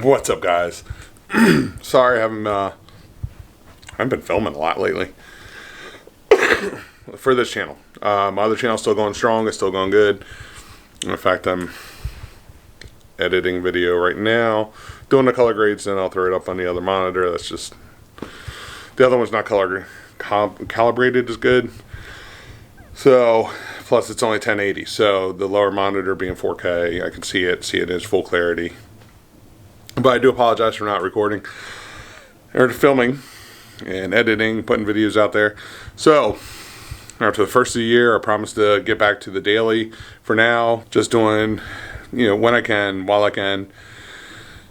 What's up, guys? Sorry, I haven't been filming a lot lately for this channel. My other channel's still going strong. It's still going good. In fact, I'm editing video right now, doing the color grades, and I'll throw it up on the other monitor. That's just the other one's not calibrated as good. So, plus it's only 1080. So the lower monitor being 4K, I can see it in its full clarity. But I do apologize for not recording or filming and editing, putting videos out there. So, after the first of the year, I promised to get back to the daily. For now, just doing, when I can, while I can.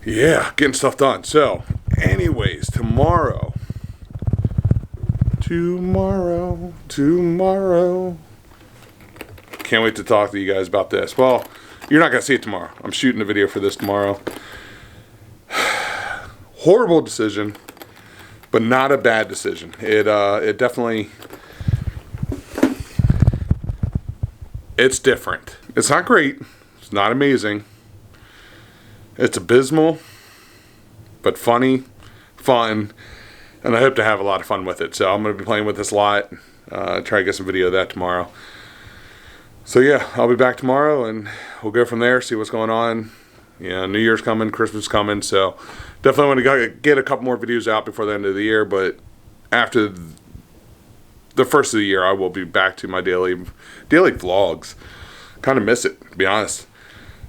Yeah, getting stuff done. So, anyways, tomorrow. Can't wait to talk to you guys about this. Well, you're not going to see it tomorrow. I'm shooting a video for this tomorrow. Horrible decision, but not a bad decision. It definitely, it's different. It's not great. It's not amazing. It's abysmal, but funny, fun, and I hope to have a lot of fun with it. So I'm going to be playing with this a lot. Try to get some video of that tomorrow. So yeah, I'll be back tomorrow, and we'll go from there, see what's going on. New Year's coming, Christmas coming, so definitely want to get a couple more videos out before the end of the year, but after the first of the year, I will be back to my daily vlogs. Kind of miss it, to be honest.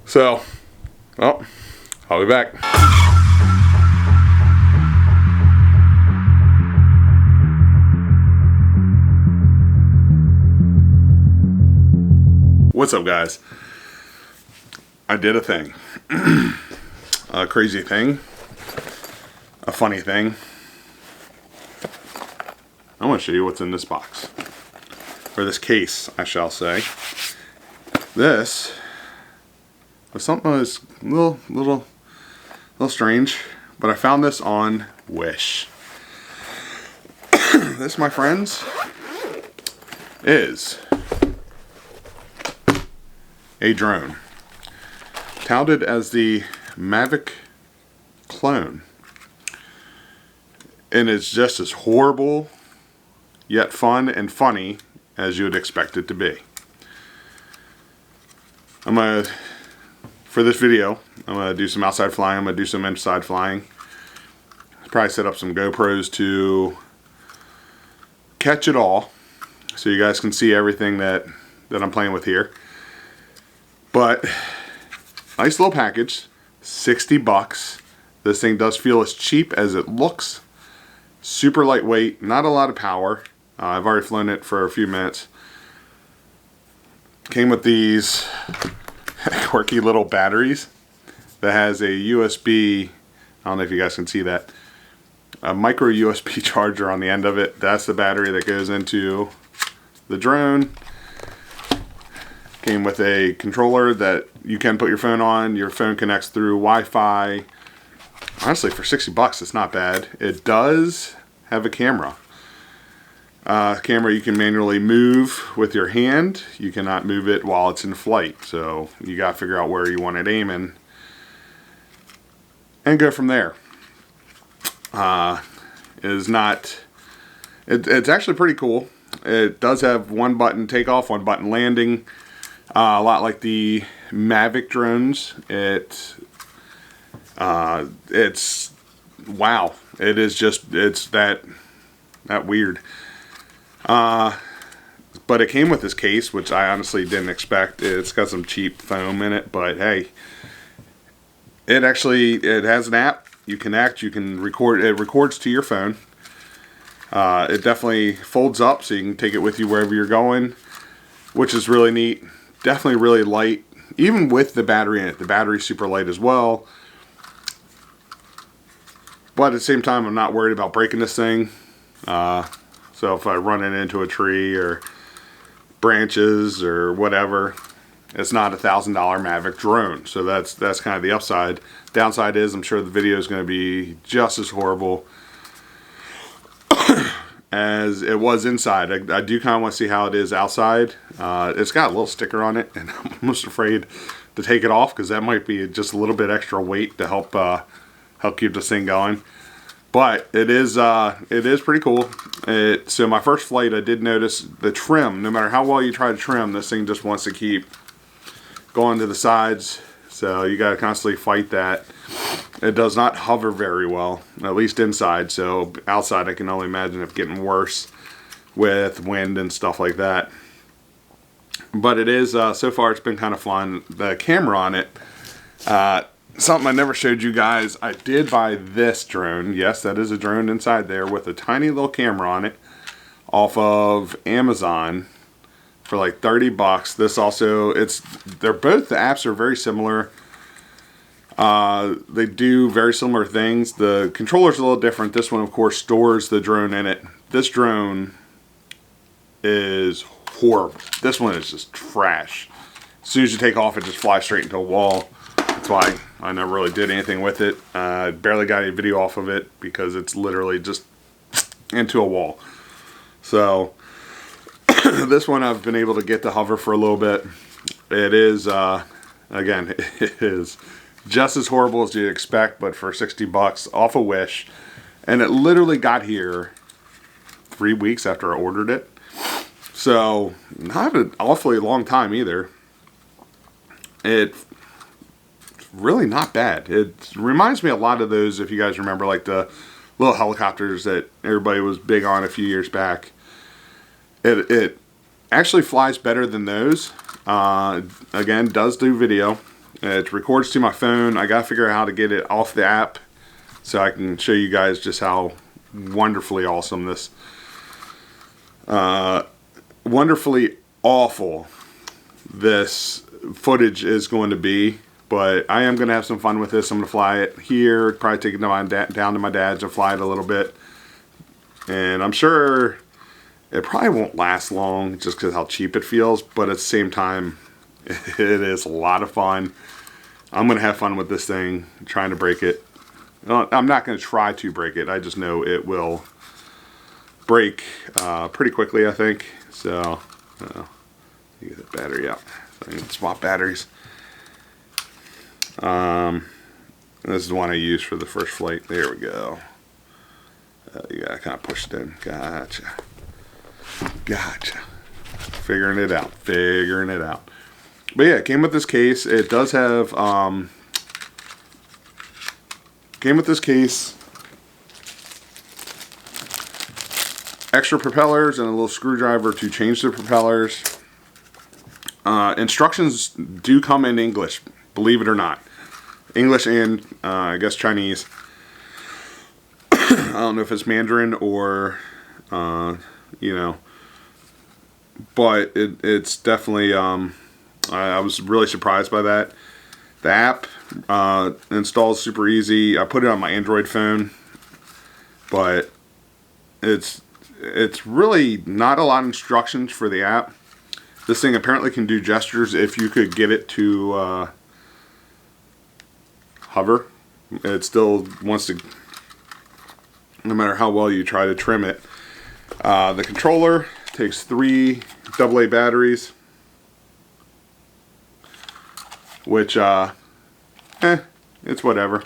So, well, I'll be back. What's up, guys? I did a thing. A crazy thing. A funny thing. I want to show you what's in this box. Or this case, I shall say. This was something that was a little strange, but I found this on Wish. This, my friends, is a drone. Touted as the Mavic clone. And it's just as horrible, yet fun and funny as you would expect it to be. For this video, I'm going to do some outside flying, I'm going to do some inside flying. Probably set up some GoPros to catch it all, so you guys can see everything that I'm playing with here. But nice little package, $60. This thing does feel as cheap as it looks. Super lightweight, not a lot of power. I've already flown it for a few minutes. Came with these quirky little batteries that has a USB, I don't know if you guys can see that, a micro USB charger on the end of it. That's the battery that goes into the drone. Came with a controller that you can put your phone on. Your phone connects through Wi-Fi. Honestly, for $60, it's not bad. It does have a camera. Camera you can manually move with your hand. You cannot move it while it's in flight. So you got to figure out where you want it aiming and go from there. It's actually pretty cool. It does have one button takeoff, one button landing. A lot like the Mavic drones. It's wow. It's that weird. But it came with this case, which I honestly didn't expect. It's got some cheap foam in it, but hey, it has an app. You can record. It records to your phone. It definitely folds up, so you can take it with you wherever you're going, which is really neat. Definitely really light, even with the battery in it. The battery's super light as well. But at the same time, I'm not worried about breaking this thing. So if I run it into a tree or branches or whatever, it's not a $1,000 Mavic drone. So that's kind of the upside. Downside is I'm sure the video is going to be just as horrible as it was inside. I do kind of want to see how it is outside. It's got a little sticker on it, and I'm almost afraid to take it off because that might be just a little bit extra weight to help help keep this thing going. But it is pretty cool. So my first flight, I did notice the trim. No matter how well you try to trim, this thing just wants to keep going to the sides. So you got to constantly fight that. It does not hover very well, at least inside. So outside, I can only imagine it getting worse with wind and stuff like that. But it is, so far it's been kind of fun. The camera on it, something I never showed you guys, I did buy this drone. Yes, that is a drone inside there with a tiny little camera on it off of Amazon for like 30 bucks. This also, they're both, the apps are very similar. They do very similar things. The controller's a little different. This one, of course, stores the drone in it. This drone is horrible. This one is just trash. As soon as you take off, it just flies straight into a wall. That's why I never really did anything with it. Barely got any video off of it because it's literally just into a wall. So this one I've been able to get to hover for a little bit. It is, again, it is just as horrible as you'd expect, but for 60 bucks off a Wish. And it literally got here 3 weeks after I ordered it. So not an awfully long time either. It's really not bad. It reminds me a lot of those, if you guys remember, like the little helicopters that everybody was big on a few years back. It actually flies better than those. Again, does do video. It records to my phone. I gotta figure out how to get it off the app so I can show you guys just how wonderfully awesome this, wonderfully awful this footage is going to be. But I am going to have some fun with this. I'm going to fly it here, probably take it to down to my dad's and fly it a little bit. And I'm sure it probably won't last long just because how cheap it feels. But at the same time, it is a lot of fun. I'm going to have fun with this thing, trying to break it. I'm not going to try to break it. I just know it will break pretty quickly, I think. So, get the battery out. So I can swap batteries. This is the one I used for the first flight. There we go. You gotta kind of push it in. Gotcha. Figuring it out. But yeah, it came with this case. It does have, extra propellers and a little screwdriver to change the propellers. Instructions do come in English, believe it or not. English and I guess Chinese. I don't know if it's Mandarin or you know, but it's definitely I was really surprised by that. The app installs super easy. I put it on my Android phone, but it's really not a lot of instructions for the app. This thing apparently can do gestures if you could get it to hover. It still wants to, no matter how well you try to trim it. The controller takes 3 AA batteries, which it's whatever.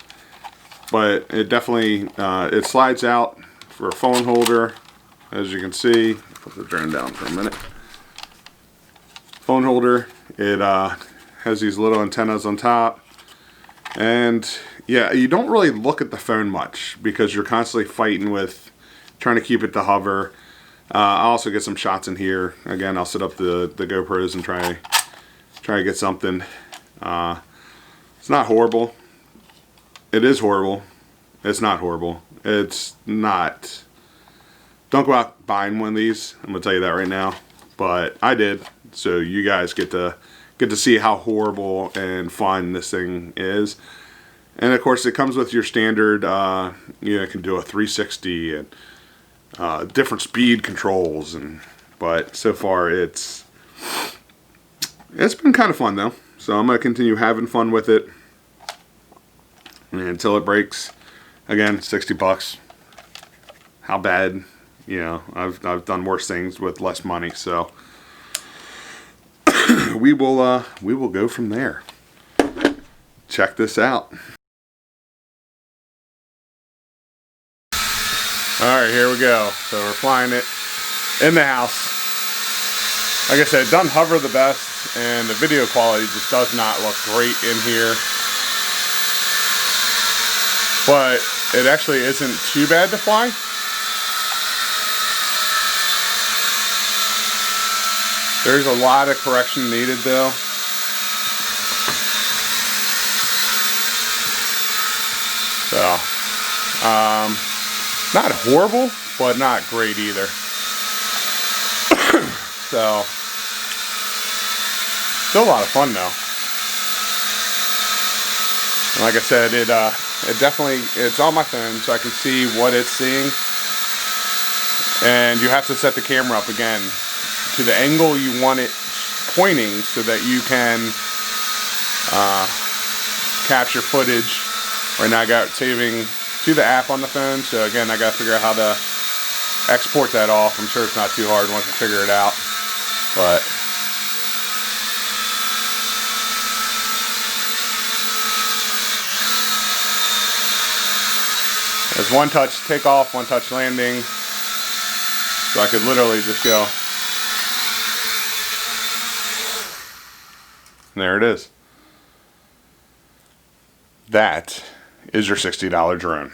But it definitely it slides out for a phone holder, as you can see. Put the drone down for a minute. Phone holder. It has these little antennas on top. And yeah, you don't really look at the phone much because you're constantly fighting with trying to keep it to hover. I'll also get some shots in here. Again, I'll set up the GoPros and try to get something. It's not horrible. It is horrible. It's not horrible. It's not. Don't go out buying one of these. I'm gonna tell you that right now. But I did, so you guys get to see how horrible and fun this thing is. And of course, it comes with your standard. You know, it can do a 360 and different speed controls, but so far it's been kind of fun though. So I'm gonna continue having fun with it until it breaks. Again, 60 bucks. How bad? You know, I've done worse things with less money. So we will go from there. Check this out. Alright, here we go. So we're flying it in the house. Like I said, it doesn't hover the best, and the video quality just does not look great in here. But it actually isn't too bad to fly. There's a lot of correction needed though. So, not horrible, but not great either. So, still a lot of fun though. And like I said, it definitely, it's on my phone so I can see what it's seeing. And you have to set the camera up again to the angle you want it pointing so that you can capture footage. Right now I got it saving to the app on the phone, so again I got to figure out how to export that off. I'm sure it's not too hard once I figure it out, but there's one touch takeoff, one touch landing, so I could literally just go. And there it is. That is your $60 drone.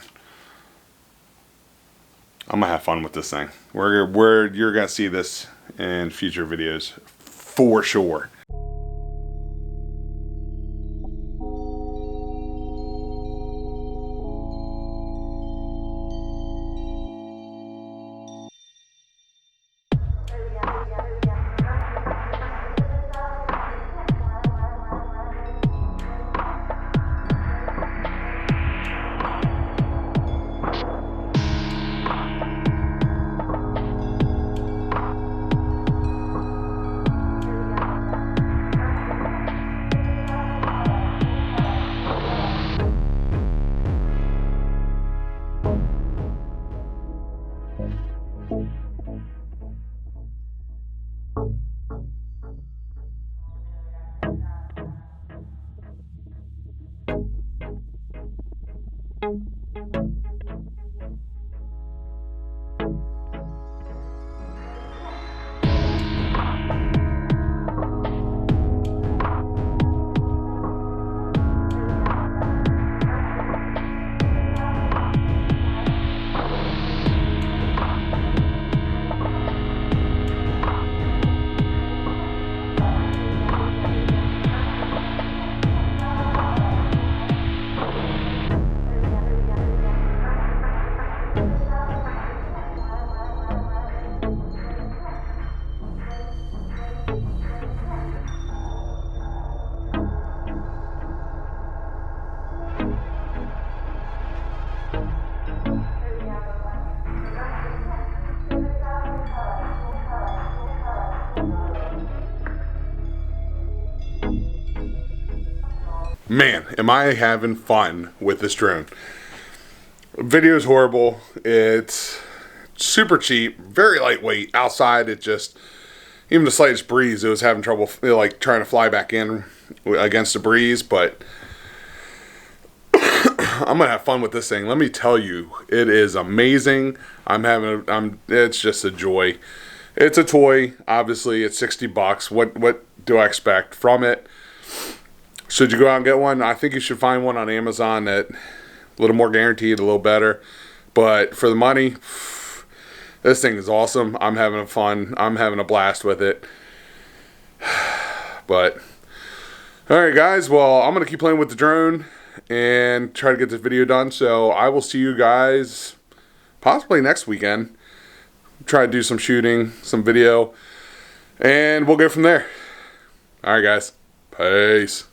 I'm gonna have fun with this thing. You're gonna see this in future videos for sure. Man, am I having fun with this drone. Video is horrible. It's super cheap, very lightweight. Outside, it just, even the slightest breeze, it was having trouble like trying to fly back in against the breeze, but I'm gonna have fun with this thing. Let me tell you, it is amazing. It's just a joy. It's a toy, obviously. It's $60. What do I expect from it? Should you go out and get one? I think you should find one on Amazon that a little more guaranteed, a little better. But for the money, this thing is awesome. I'm having fun. I'm having a blast with it. But, alright guys, well, I'm going to keep playing with the drone and try to get this video done. So I will see you guys possibly next weekend. Try to do some shooting, some video, and we'll go from there. Alright guys, peace.